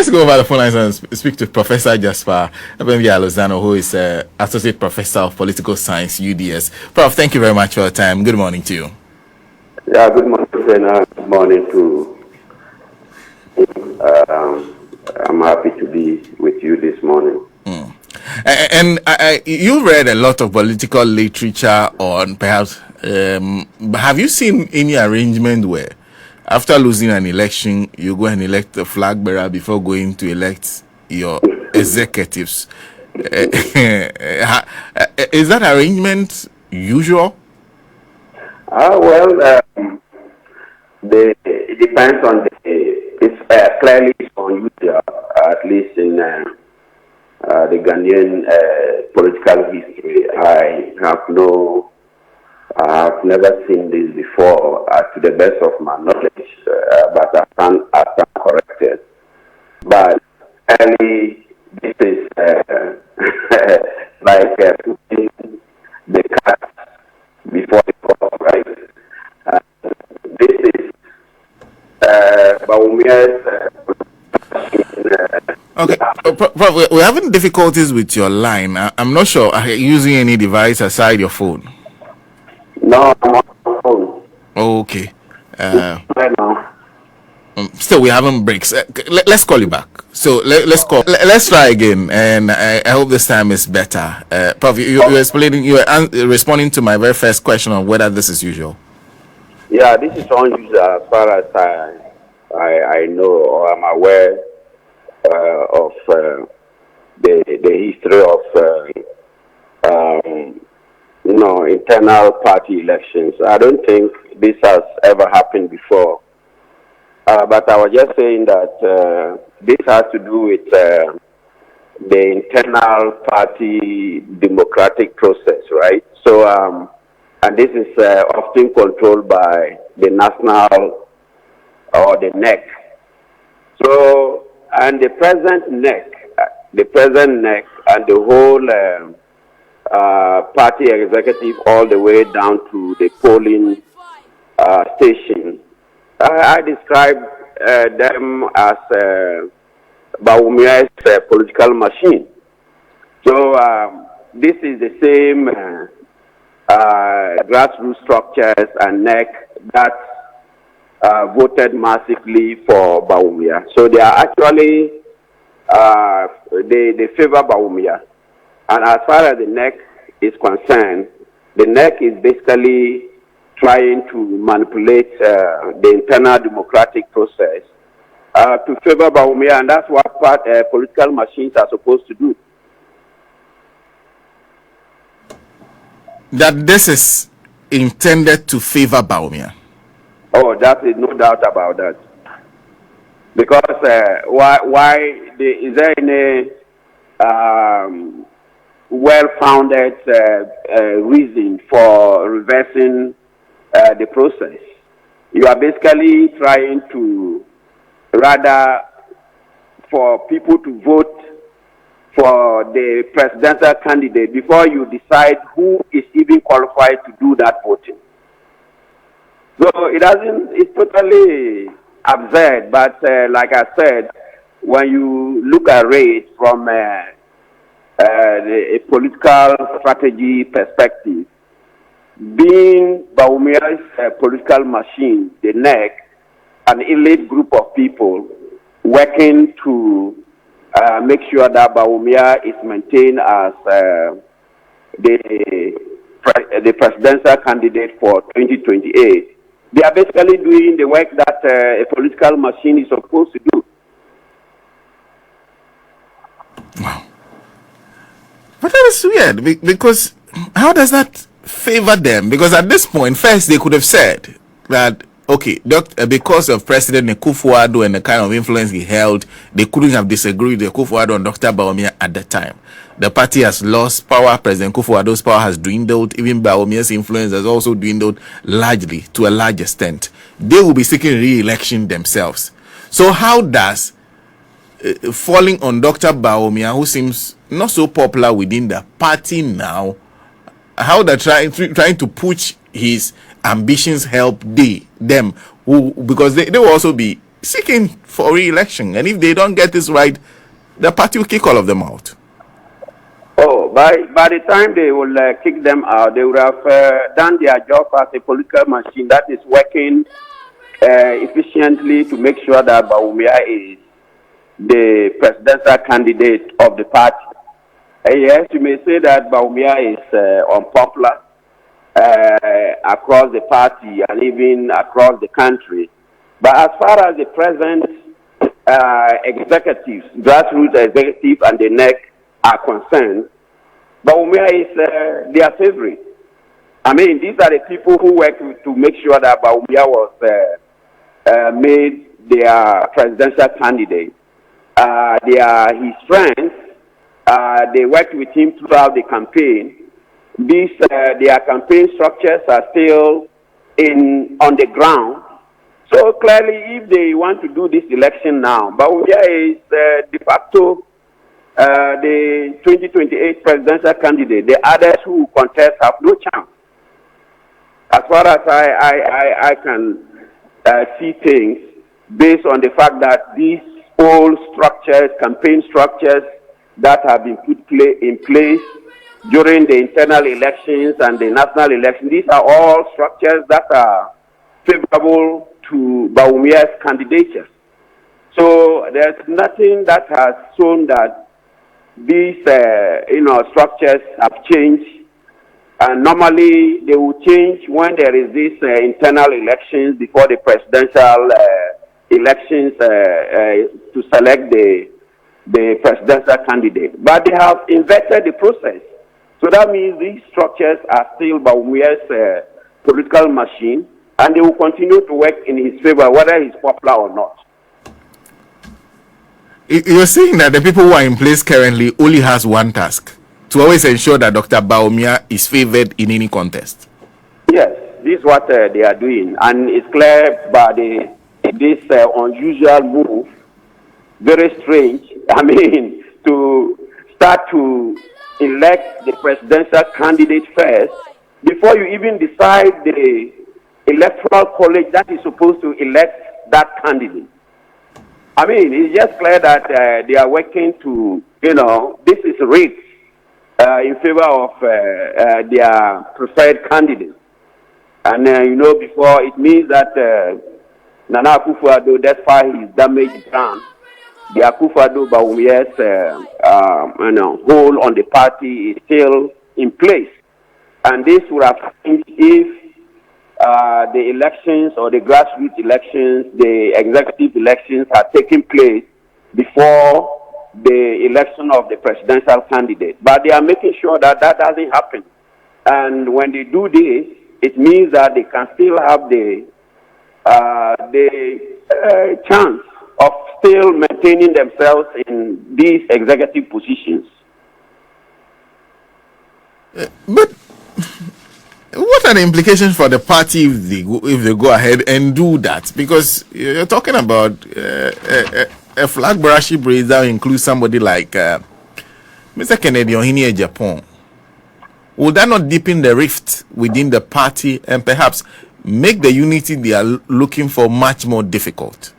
let's go over the phone lines and speak to Professor Jasper Lozano, who is Associate Professor of Political Science, UDS. Prof, thank you very much for your time. Good morning to you. Yeah, good morning, Fena. Good morning to I'm happy to be with you this morning. And you read a lot of political literature on perhaps, have you seen any arrangement where after losing an election, you go and elect a flag bearer before going to elect your executives? Is that arrangement usual? It depends on it's clearly unusual, at least in the Ghanaian political history. I have never seen this before, to the best of my knowledge, but I stand corrected. But early, this is like putting the cat before the horse, right? This is Baumia's. Okay, Prof, we're having difficulties with your line. I'm not sure. Are you using any device aside your phone? No, I'm on my phone. Okay. Right now. Still, we haven't breaks. Let's call you back. So let's call. Let's try again, and I hope this time is better. Prof, you're explaining. You were responding to my very first question on whether this is usual. Yeah, this is unusual as far as I know or I'm aware of the history of internal party elections. I don't think this has ever happened before. But I was just saying that this has to do with the internal party democratic process, right? So, and this is often controlled by the national or the NEC. So, and the present NEC and the whole party executive all the way down to the polling station. I describe them as Baumia's political machine. So this is the same grassroots structures and NEC that voted massively for Baumia. So they are actually they favor Baumia. And as far as the NEC is concerned, the NEC is basically trying to manipulate the internal democratic process to favor Baumia, and that's what political machines are supposed to do. That this is intended to favor Baumia. Oh, that is no doubt about that. Because is there any well-founded reason for reversing the process? You are basically trying to rather for people to vote for the presidential candidate before you decide who is even qualified to do that voting. So it's totally absurd, but like I said, when you look at it from a political strategy perspective, being Baumia's political machine, the NEC, an elite group of people working to make sure that Baumia is maintained as the presidential candidate for 2028. They are basically doing the work that a political machine is supposed to do. Wow. But that is weird, because how does that favor them? Because at this point, first they could have said that, okay, because of President Akufo-Addo and the kind of influence he held, they couldn't have disagreed with Akufo-Addo and Dr. Bawumia at the time. The party has lost power. President Akufo-Addo's power has dwindled. Even Bawumia's influence has also dwindled largely, to a large extent. They will be seeking re-election themselves. So how does falling on Dr. Bawumia, who seems not so popular within the party now, how they're trying to push his ambitions help them, who, because they will also be seeking for re-election. And if they don't get this right, the party will kick all of them out. Oh, by the time they will kick them out, they would have done their job as a political machine that is working efficiently to make sure that Bawumia is the presidential candidate of the party. Yes, you may say that Bawumia is unpopular across the party and even across the country. But as far as the present executives, grassroots executives and the NEC are concerned, Bawumia is their favorite. I mean, these are the people who work to make sure that Bawumia was made their presidential candidate. They are his friends. They worked with him throughout the campaign. Their campaign structures are still on the ground. So clearly, if they want to do this election now, Bawumia is de facto the 2028 presidential candidate. The others who contest have no chance. As far as I can see things, based on the fact that these old structures, campaign structures that have been put in place during the internal elections and the national elections, these are all structures that are favorable to Bawumia's candidature. So there's nothing that has shown that these structures have changed. And normally they will change when there is this internal elections before the presidential elections to select the presidential candidate. But they have inverted the process. So that means these structures are still Bawumia's political machine, and they will continue to work in his favor, whether he's popular or not. You're saying that the people who are in place currently only has one task: to always ensure that Dr. Bawumia is favored in any contest. Yes, this is what they are doing, and it's clear by this unusual move, very strange. I mean, to start to elect the presidential candidate first before you even decide the electoral college that is supposed to elect that candidate. I mean, it's just clear that they are working to, this is rigged in favor of their preferred candidate. And, before it means that Nana Akufo-Addo, despite his damaged brand, the Akufo-Addo Bawumia's hold on the party is still in place. And this would have changed if the elections or the grassroots elections, the executive elections had taken place before the election of the presidential candidate. But they are making sure that that doesn't happen. And when they do this, it means that they can still have the chance of still maintaining themselves in these executive positions. But what are the implications for the party if they go ahead and do that? Because you're talking about a flag brashing brace that includes somebody like Mr. Kennedy Ohini Agyapong. Would that not deepen the rift within the party and perhaps make the unity they are looking for much more difficult?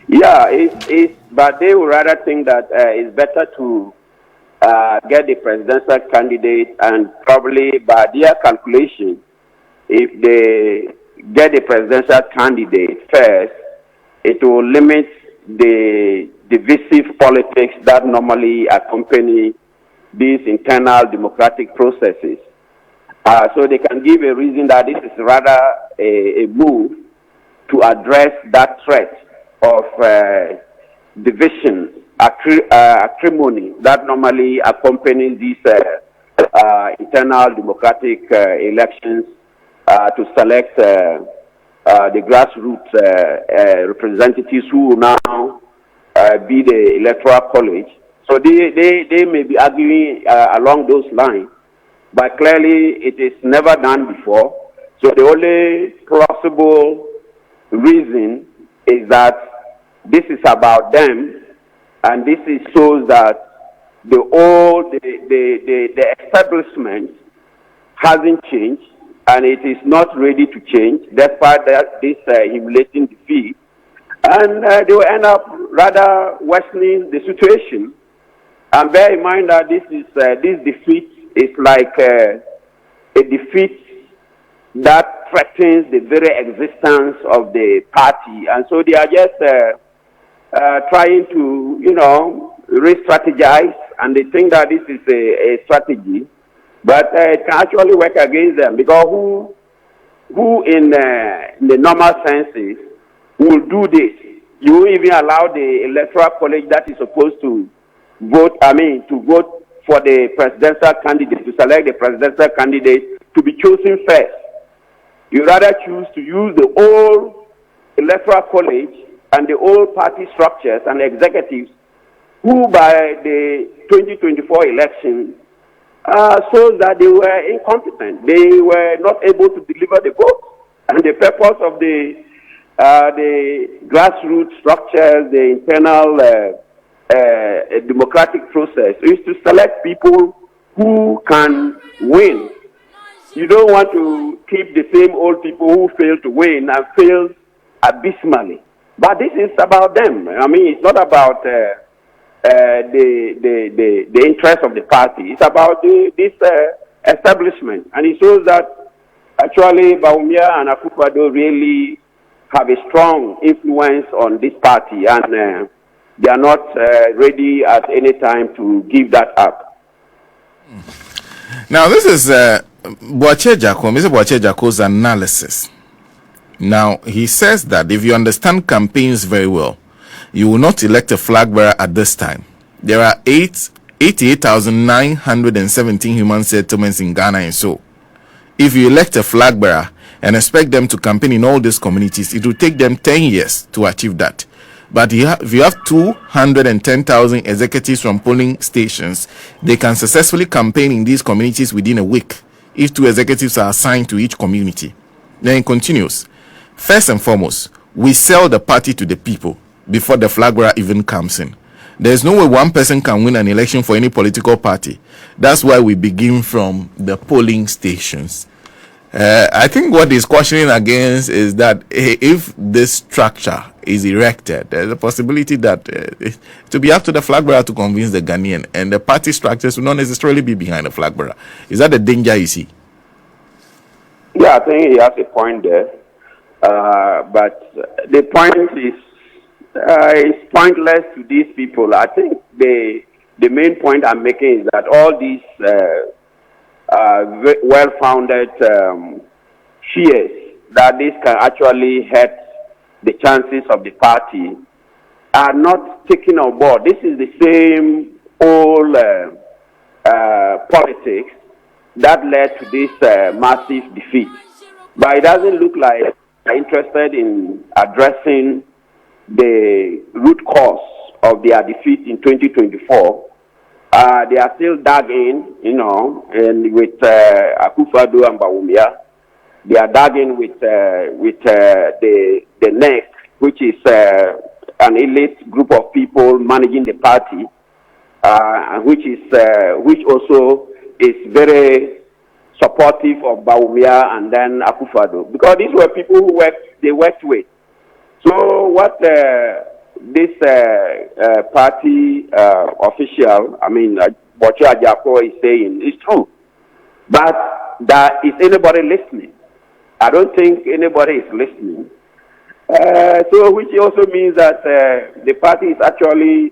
Yeah, but they would rather think that it's better to get the presidential candidate, and probably by their calculation, if they get the presidential candidate first, it will limit the divisive politics that normally accompany these internal democratic processes. So they can give a reason that this is rather a move to address that threat of division, acrimony that normally accompanies these internal democratic elections to select the grassroots representatives who will now be the electoral college. So they may be arguing along those lines, but clearly it is never done before. So the only plausible reason is that this is about them, and this shows that the establishment hasn't changed, and it is not ready to change despite this humiliating defeat. And they will end up rather worsening the situation. And bear in mind that this defeat is like a defeat that threatens the very existence of the party. And so they are just trying to, re-strategize, and they think that this is a strategy, but it can actually work against them, because who in the normal senses will do this? You even allow the electoral college that is supposed to vote for the presidential candidate, to select the presidential candidate, to be chosen first. You rather choose to use the old electoral college and the old party structures and executives who by the 2024 election shows that they were incompetent. They were not able to deliver the vote. And the purpose of the grassroots structures, the internal democratic process, is to select people who can win. You don't want to keep the same old people who fail to win and fail abysmally. But this is about them. I mean, it's not about the interest of the party. It's about this establishment. And it shows that actually Bawumia and Akufo-Addo really have a strong influence on this party, and they are not ready at any time to give that up. Now, this is Mr. Jaco's analysis. Now, he says that if you understand campaigns very well, you will not elect a flag bearer at this time. There are 88,917 human settlements in Ghana, and so if you elect a flag bearer and expect them to campaign in all these communities, it will take them 10 years to achieve that. But if you have 210,000 executives from polling stations, they can successfully campaign in these communities within a week if 2 executives are assigned to each community. Then it continues. First and foremost, we sell the party to the people before the flag bearer even comes in. There's no way one person can win an election for any political party. That's why we begin from the polling stations. I think what he's cautioning against is that if this structure is erected, there's a possibility that it will be up to the flag bearer to convince the Ghanaian, and the party structures will not necessarily be behind the flag bearer. Is that the danger you see? Yeah, I think he has a point there. But the point is pointless to these people. I think the main point I'm making is that all these well-founded fears that this can actually hurt the chances of the party are not taken on board. This is the same old politics that led to this massive defeat. But it doesn't look like they're interested in addressing the root cause of their defeat in 2024. They are still dug in, and with Akufo-Addo and Bawumia, they are dug in with the NEC, which is an elite group of people managing the party, which also is very supportive of Bawumia and then Akufo-Addo, because these were people who worked with. So what this party official, Agyapong is saying is true. But is anybody listening? I don't think anybody is listening. So which also means that the party is actually,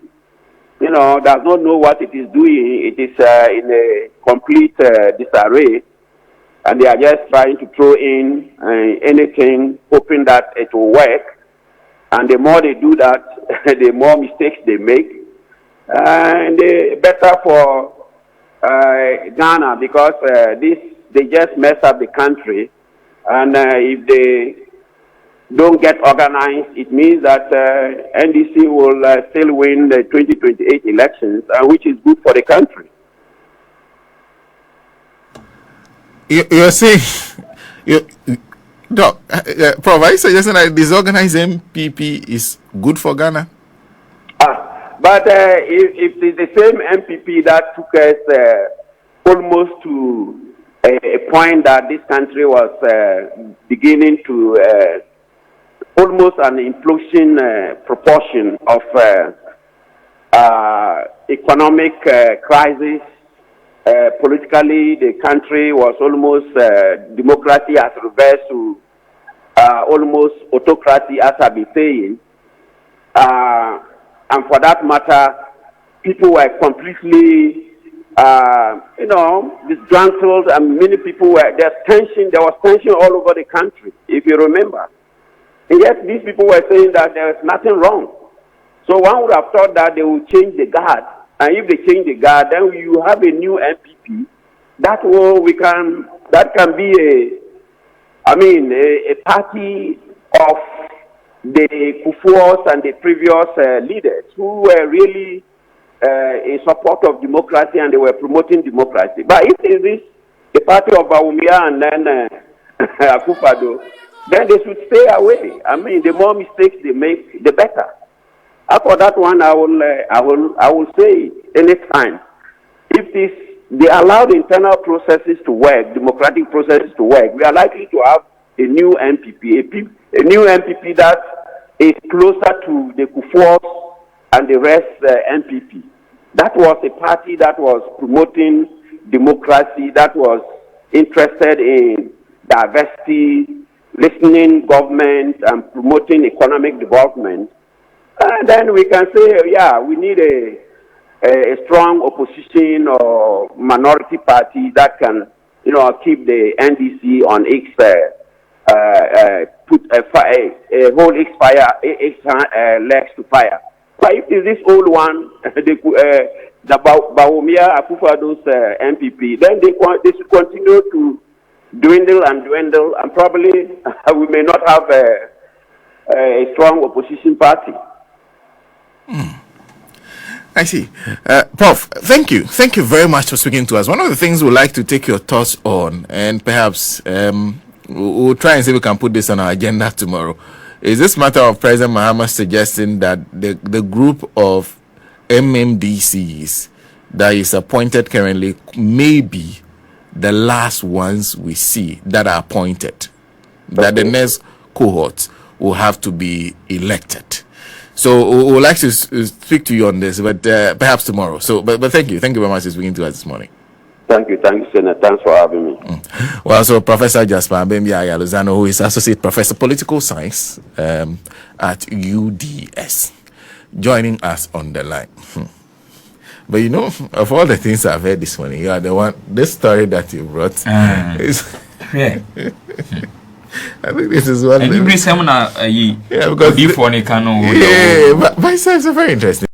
does not know what it is doing. It is in a complete disarray. And they are just trying to throw in anything, hoping that it will work. And the more they do that, the more mistakes they make. And better for Ghana, because they just mess up the country. And if they don't get organized, it means that NDC will still win the 2028 elections, which is good for the country. You're saying, Doc, Prof, are you suggesting that disorganized NPP is good for Ghana? But if it's the same NPP that took us almost to a point that this country was beginning to almost an implosion proportion of economic crisis. Politically, the country was almost democracy has reversed to almost autocracy, as I've been saying. And for that matter, people were completely, disgruntled, and many people were, there was tension all over the country, if you remember. And yet these people were saying that there is nothing wrong. So one would have thought that they would change the guard. And if they change the guard, then you have a new NPP. That can be a party of the Kufuors and the previous leaders who were really in support of democracy, and they were promoting democracy. But if it is the party of Bawumia and then Akufo-Addo, then they should stay away. I mean, the more mistakes they make, the better. For that one, I will say anytime, if they allow the internal processes to work, democratic processes to work, we are likely to have a new NPP, a new NPP that is closer to the Kufuors and the rest NPP. That was a party that was promoting democracy, that was interested in diversity, listening government, and promoting economic development. And then we can say, yeah, we need a strong opposition or minority party that can, keep the NDC on its hold its legs to fire. But if it's this old one, the Bawumia Akufo-Addo's NPP, then they should continue to dwindle, and probably we may not have a strong opposition party. I see. Prof, thank you. Thank you very much for speaking to us. One of the things we'd like to take your thoughts on, and perhaps we'll try and see if we can put this on our agenda tomorrow, is this matter of President Mahama suggesting that the group of MMDCs that is appointed currently may be the last ones we see that are appointed, that the next cohort will have to be elected. So we would like to speak to you on this, but perhaps tomorrow. So, but thank you very much for speaking to us this morning. Thank you, Senator. Thanks for having me. Well, so Professor Jasper Lozano, who is Associate Professor Political Science at UDS, joining us on the line. But of all the things I've heard this morning, you are the one. This story that you brought is. Yeah. I think this is one. And you bring someone because before they can know. Yeah, but it's very interesting.